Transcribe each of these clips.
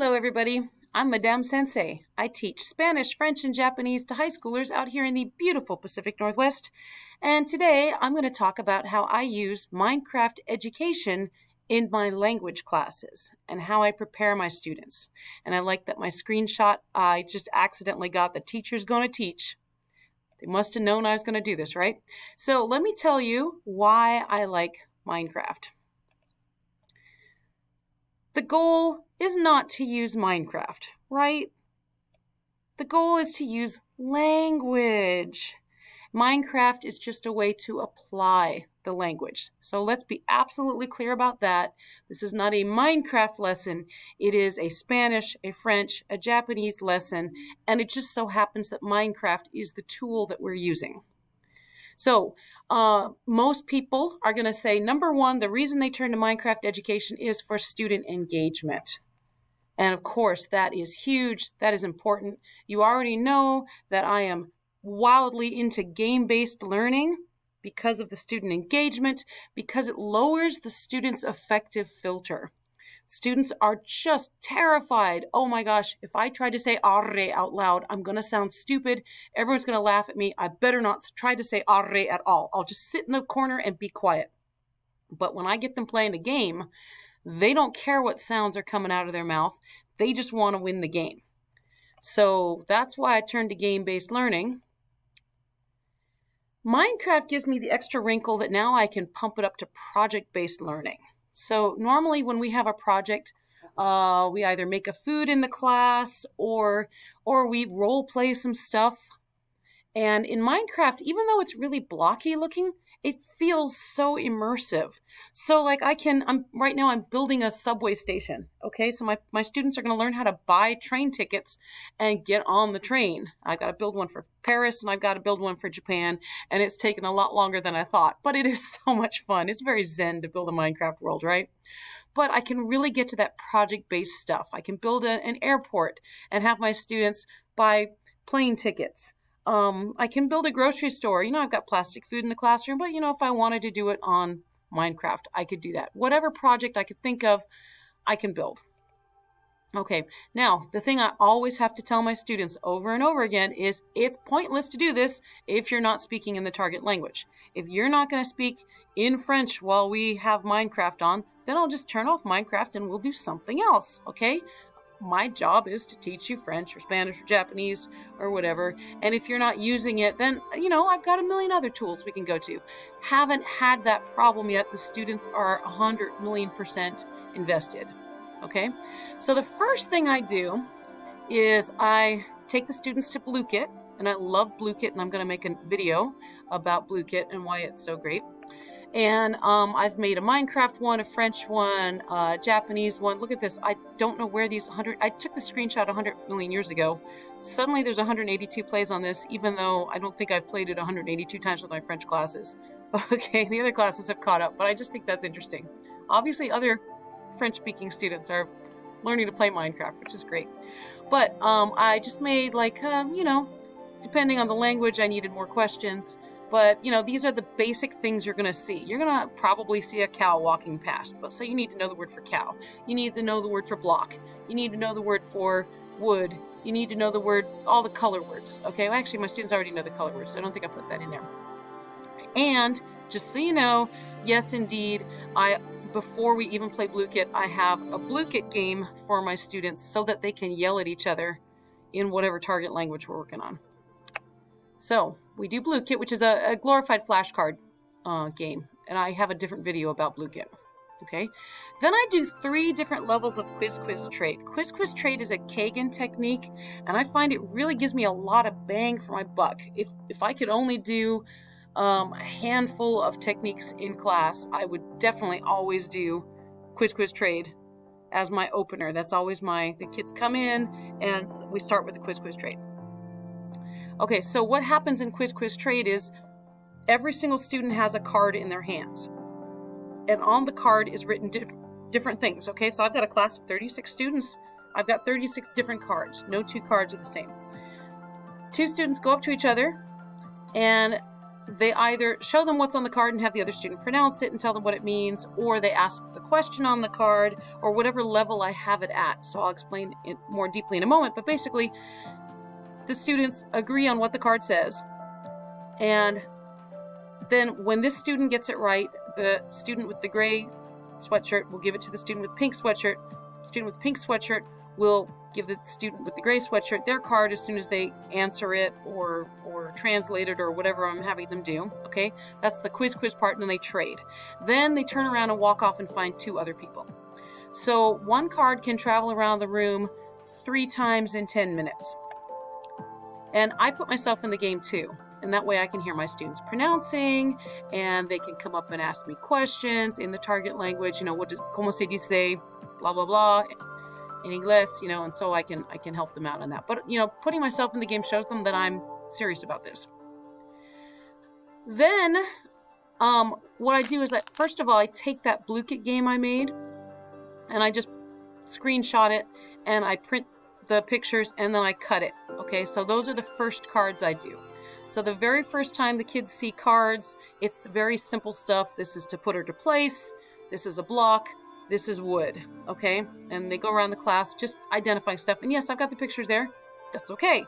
Hello, everybody. I'm Madame Sensei. I teach Spanish, French, and Japanese to high schoolers out here in the beautiful Pacific Northwest. And today I'm going to talk about how I use Minecraft education in my language classes and how I prepare my students. And I like that my screenshot, I just accidentally got the teacher's going to teach. They must have known I was going to do this, right? So let me tell you why I like Minecraft. The goal is not to use Minecraft, right? The goal is to use language. Minecraft is just a way to apply the language. So let's be absolutely clear about that. This is not a Minecraft lesson. It is a Spanish, a French, a Japanese lesson, and it just so happens that Minecraft is the tool that we're using. So most people are going to say, number one, the reason they turn to Minecraft education is for student engagement. And of course, that is huge. That is important. You already know that I am wildly into game-based learning because of the student engagement, because it lowers the student's affective filter. Students are just terrified. Oh my gosh, if I try to say arre out loud, I'm going to sound stupid. Everyone's going to laugh at me. I better not try to say arre at all. I'll just sit in the corner and be quiet. But when I get them playing a game, they don't care what sounds are coming out of their mouth. They just want to win the game. So that's why I turned to game-based learning. Minecraft gives me the extra wrinkle that now I can pump it up to project-based learning. So normally when we have a project, we either make a food in the class or we role play some stuff. And in Minecraft, even though it's really blocky looking, it feels so immersive. So like right now I'm building a subway station. Okay, so my students are going to learn how to buy train tickets and get on the train. I got to build one for Paris and I've got to build one for Japan, and it's taken a lot longer than I thought, but it is so much fun. It's very zen to build a Minecraft world, right? But I can really get to that project-based stuff. I can build an airport and have my students buy plane tickets. I can build a grocery store. I've got plastic food in the classroom, but if I wanted to do it on Minecraft, I could do that. Whatever project I could think of, I can build. Okay, now the thing I always have to tell my students over and over again is it's pointless to do this if you're not speaking in the target language. If you're not going to speak in French while we have Minecraft on, then I'll just turn off Minecraft and we'll do something else, okay? My job is to teach you French or Spanish or Japanese or whatever. And if you're not using it, then, I've got a million other tools we can go to. Haven't had that problem yet. The students are 100 million% invested. Okay. So the first thing I do is I take the students to Blue-Kit, and I love Blue-Kit, and I'm going to make a video about Blue-Kit and why it's so great. And I've made a Minecraft one, a French one, a Japanese one. Look at this. I don't know where I took the screenshot 100 million years ago. Suddenly there's 182 plays on this, even though I don't think I've played it 182 times with my French classes. Okay, the other classes have caught up, but I just think that's interesting. Obviously, other French-speaking students are learning to play Minecraft, which is great. But I just made depending on the language, I needed more questions. But, these are the basic things you're going to see. You're going to probably see a cow walking past. But so you need to know the word for cow. You need to know the word for block. You need to know the word for wood. You need to know all the color words. Okay, well, actually, my students already know the color words, so I don't think I put that in there. And just so you know, yes, indeed, before we even play Blue-Kit, I have a Blue-Kit game for my students so that they can yell at each other in whatever target language we're working on. So we do Blue-Kit, which is a glorified flashcard game, and I have a different video about Blue-Kit. Okay, then I do 3 different levels of Quiz Quiz Trade. Quiz Quiz Trade is a Kagan technique, and I find it really gives me a lot of bang for my buck. If I could only do a handful of techniques in class, I would definitely always do Quiz Quiz Trade as my opener. That's always the kids come in and we start with the Quiz Quiz Trade. Okay, so what happens in Quiz Quiz Trade is every single student has a card in their hands. And on the card is written different things. Okay, so I've got a class of 36 students. I've got 36 different cards. No 2 cards are the same. 2 students go up to each other and they either show them what's on the card and have the other student pronounce it and tell them what it means, or they ask the question on the card, or whatever level I have it at. So I'll explain it more deeply in a moment, but basically the students agree on what the card says, and then when this student gets it right, the student with the gray sweatshirt will give it to the student with pink sweatshirt. Student with pink sweatshirt will give the student with the gray sweatshirt their card as soon as they answer it or translate it or whatever I'm having them do. Okay, that's the quiz part, and then they trade. Then they turn around and walk off and find 2 other people. So one card can travel around the room 3 times in 10 minutes. And I put myself in the game too. And that way I can hear my students pronouncing, and they can come up and ask me questions in the target language, como se dice, blah, blah, blah, in English, and so I can help them out on that. But, putting myself in the game shows them that I'm serious about this. Then, what I do is first of all, I take that Blue-Kit game I made, and I just screenshot it, and I print the pictures, and then I cut it. Okay, so those are the first cards I do. So the very first time the kids see cards, it's very simple stuff. This is to put her to place. This is a block. This is wood. Okay? And they go around the class just identifying stuff. And yes, I've got the pictures there. That's okay.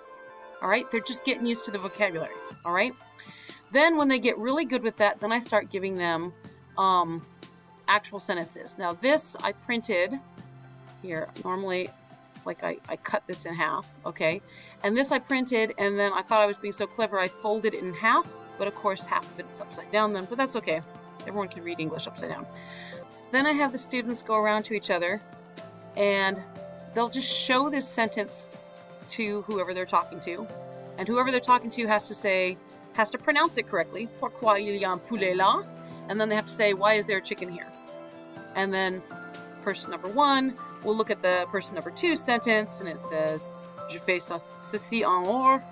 All right? They're just getting used to the vocabulary. All right? Then when they get really good with that, then I start giving them actual sentences. Now this I printed here. Normally, I cut this in half, okay? And this I printed, and then I thought I was being so clever, I folded it in half, but of course half of it is upside down then, but that's okay. Everyone can read English upside down. Then I have the students go around to each other, and they'll just show this sentence to whoever they're talking to, and whoever they're talking to has to pronounce it correctly, pourquoi il y a un poulet là, and then they have to say, why is there a chicken here? And then person number 1 will look at the person number 2 sentence, and it says, je fais ceci en or,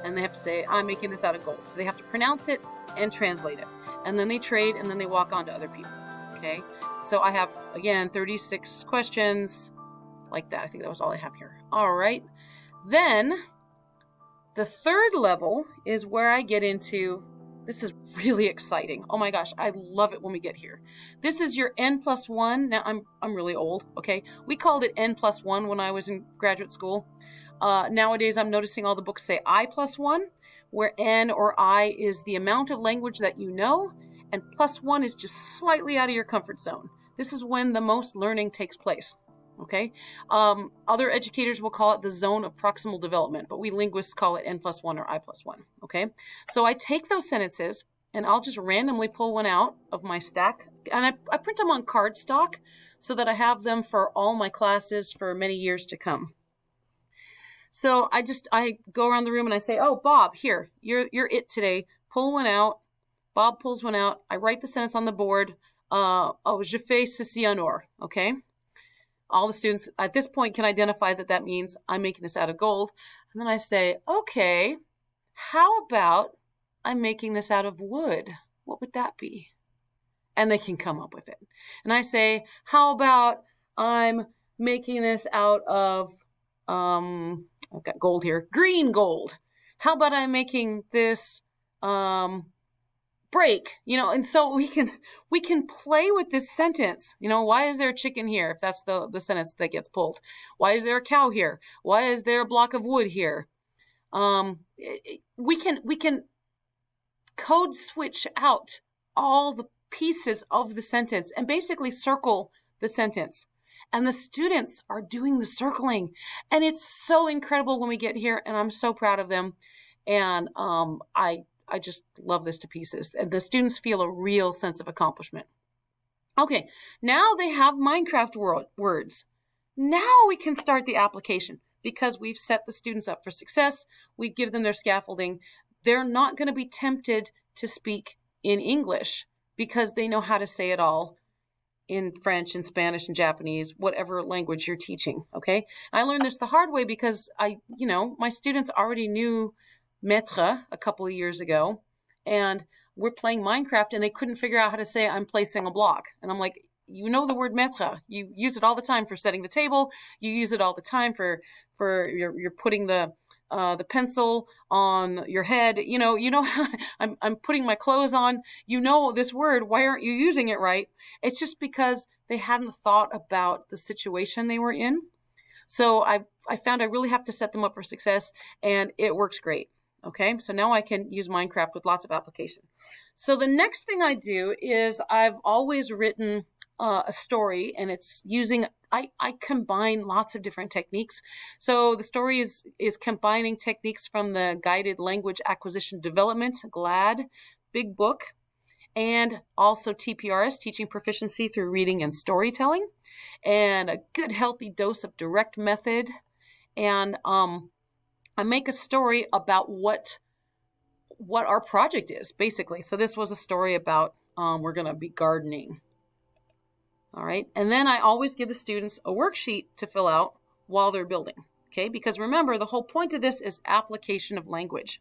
and they have to say, I'm making this out of gold. So they have to pronounce it and translate it. And then they trade, and then they walk on to other people, okay? So I have, again, 36 questions like that. I think that was all I have here. All right. Then the third level is where I get into, this is really exciting. Oh my gosh, I love it when we get here. This is your N+1. Now I'm really old, okay? We called it N+1 when I was in graduate school. Nowadays I'm noticing all the books say I+1, where N or I is the amount of language that you know, and +1 is just slightly out of your comfort zone. This is when the most learning takes place. Okay. Other educators will call it the zone of proximal development, but we linguists call it N+1 or I+1. Okay. So I take those sentences and I'll just randomly pull one out of my stack, and I print them on cardstock so that I have them for all my classes for many years to come. So I go around the room and I say, oh, Bob, here, you're it today. Pull one out. Bob pulls one out. I write the sentence on the board. Oh, je fais ceci en or. Okay. All the students at this point can identify that means I'm making this out of gold. And then I say, okay, how about I'm making this out of wood? What would that be? And they can come up with it. And I say, how about I'm making this out of, I've got gold here, green gold. How about I'm making this, break, and so we can play with this sentence. Why is there a chicken here? If that's the sentence that gets pulled. Why is there a cow here? Why is there a block of wood here? We can code switch out all the pieces of the sentence and basically circle the sentence. And the students are doing the circling, and it's so incredible when we get here, and I'm so proud of them. And I just love this to pieces. And the students feel a real sense of accomplishment. Okay, now they have Minecraft words. Now we can start the application because we've set the students up for success. We give them their scaffolding. They're not going to be tempted to speak in English because they know how to say it all in French and Spanish and Japanese, whatever language you're teaching, okay? I learned this the hard way because my students already knew Maître a couple of years ago, and we're playing Minecraft and they couldn't figure out how to say I'm placing a block. And I'm like, you know the word Maître. You use it all the time for setting the table. You use it all the time for you're putting the the pencil on your head. I'm putting my clothes on. You know this word. Why aren't you using it right? It's just because they hadn't thought about the situation they were in. So I found I really have to set them up for success, and it works great. Okay, so now I can use Minecraft with lots of application. So the next thing I do is I've always written a story, and it's using I combine lots of different techniques. So the story is combining techniques from the Guided Language Acquisition Development, GLAD, big book, and also TPRS, Teaching Proficiency Through Reading and Storytelling, and a good healthy dose of direct method. And I make a story about what our project is, basically. So this was a story about we're going to be gardening. All right. And then I always give the students a worksheet to fill out while they're building. Okay. Because remember, the whole point of this is application of language.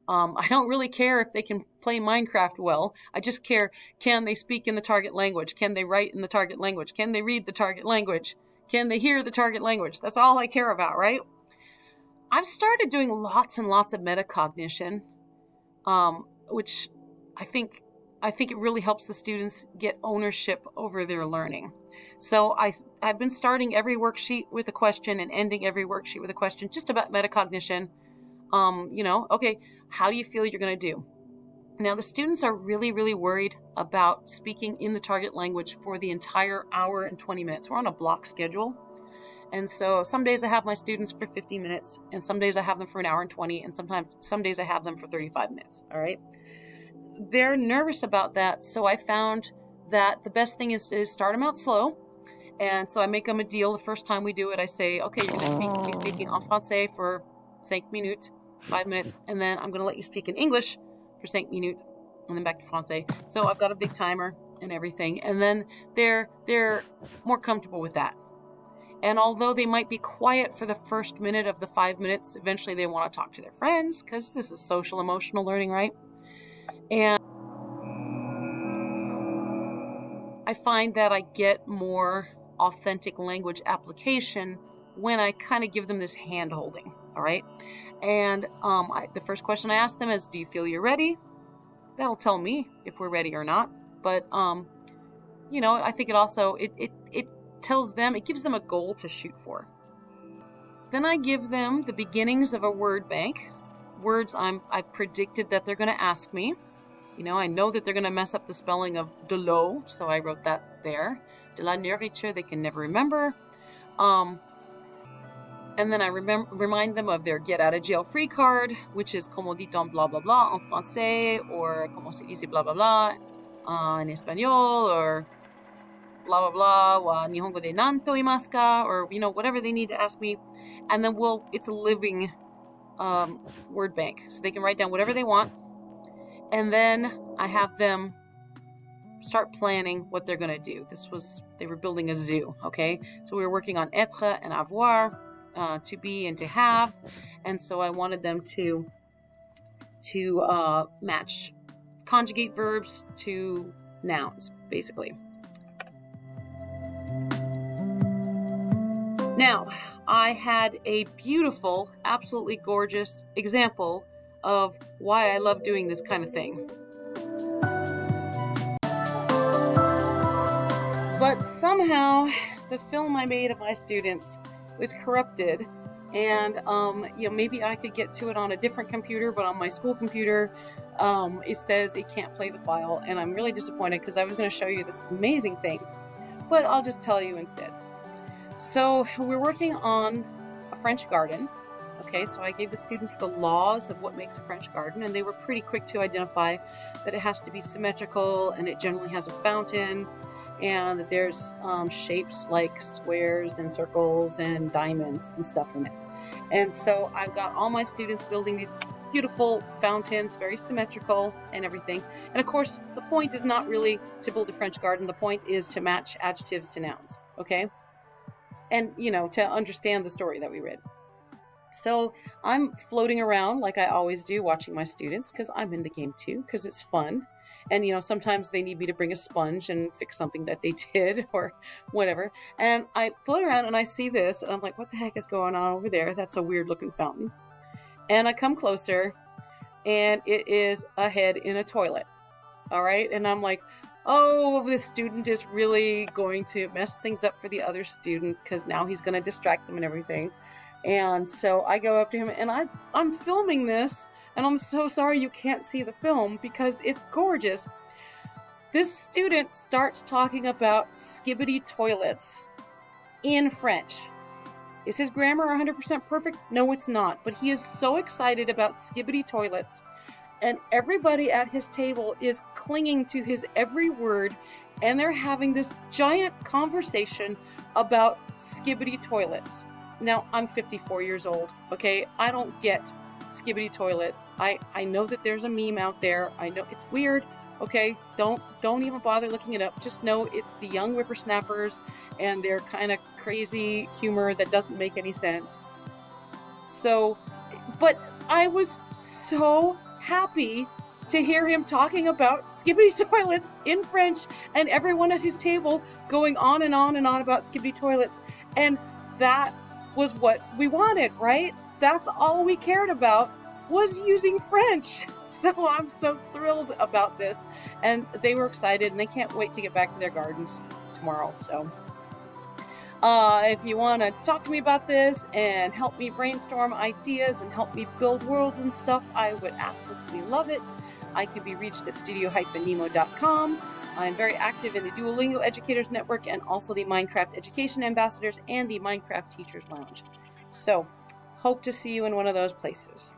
I don't really care if they can play Minecraft well. I just care, can they speak in the target language? Can they write in the target language? Can they read the target language? Can they hear the target language? That's all I care about, right? I've started doing lots and lots of metacognition, which I think it really helps the students get ownership over their learning. So I've been starting every worksheet with a question and ending every worksheet with a question just about metacognition. Okay, how do you feel you're going to do? Now, the students are really, really worried about speaking in the target language for the entire hour and 20 minutes. We're on a block schedule. And so some days I have my students for 50 minutes, and some days I have them for an hour and 20, and some days I have them for 35 minutes. All right. They're nervous about that. So I found that the best thing is to start them out slow. And so I make them a deal. The first time we do it, I say, okay, you're going to be speaking en français for 5 minutes, 5 minutes, and then I'm going to let you speak in English for 5 minutes, and then back to français. So I've got a big timer and everything. And then they're more comfortable with that. And although they might be quiet for the first minute of the 5 minutes, eventually they want to talk to their friends, because this is social emotional learning, right? And I find that I get more authentic language application when I kind of give them this hand holding. All right. And the first question I ask them is, do you feel you're ready? That'll tell me if we're ready or not. But, I think it also, it tells them, it gives them a goal to shoot for. Then I give them the beginnings of a word bank, words I've predicted that they're going to ask me. I know that they're going to mess up the spelling of de l'eau, so I wrote that there. De la nourriture, they can never remember. And then I remind them of their get out of jail free card, which is como dit-on blah blah blah en français, or como se dice blah blah blah en español, or blah blah blah wa nihongo de nan to imasu ka, or whatever they need to ask me. And then it's a living word bank, so they can write down whatever they want. And then I have them start planning what they're going to do. They were building a zoo, okay? So we were working on être and avoir, to be and to have. And so I wanted them to match conjugate verbs to nouns, basically. Now, I had a beautiful, absolutely gorgeous example of why I love doing this kind of thing. But somehow, the film I made of my students was corrupted, and maybe I could get to it on a different computer, but on my school computer, it says it can't play the file, and I'm really disappointed because I was going to show you this amazing thing, but I'll just tell you instead. So we're working on a French garden. Okay, so I gave the students the laws of what makes a French garden, and they were pretty quick to identify that it has to be symmetrical, and it generally has a fountain, and that there's shapes like squares and circles and diamonds and stuff in it. And so I've got all my students building these beautiful fountains, very symmetrical and everything. And of course, the point is not really to build a French garden. The point is to match adjectives to nouns, okay? And, to understand the story that we read. So I'm floating around like I always do, watching my students, because I'm in the game too, because it's fun. And, sometimes they need me to bring a sponge and fix something that they did or whatever. And I float around and I see this, and I'm like, what the heck is going on over there? That's a weird looking fountain. And I come closer, and it is a head in a toilet. All right. And I'm like, oh, this student is really going to mess things up for the other student because now he's going to distract them and everything. And so I go up to him, and I'm filming this, and I'm so sorry you can't see the film because it's gorgeous. This student starts talking about skibbity toilets in French. Is his grammar 100% perfect? No, it's not. But he is so excited about skibbity toilets. And everybody at his table is clinging to his every word. And they're having this giant conversation about skibbity toilets. Now, I'm 54 years old, okay? I don't get skibbity toilets. I know that there's a meme out there. I know it's weird. Okay, don't even bother looking it up. Just know it's the young whippersnappers and their kind of crazy humor that doesn't make any sense. So, but I was so happy to hear him talking about skibbity toilets in French, and everyone at his table going on and on and on about skibbity toilets. And that was what we wanted, right? That's all we cared about, was using French. So I'm so thrilled about this, and they were excited, and they can't wait to get back to their gardens tomorrow. So if you want to talk to me about this and help me brainstorm ideas and help me build worlds and stuff, I would absolutely love it. I can be reached at studio-nemo.com. I'm very active in the Duolingo Educators Network and also the Minecraft Education Ambassadors and the Minecraft Teachers Lounge. So hope to see you in one of those places.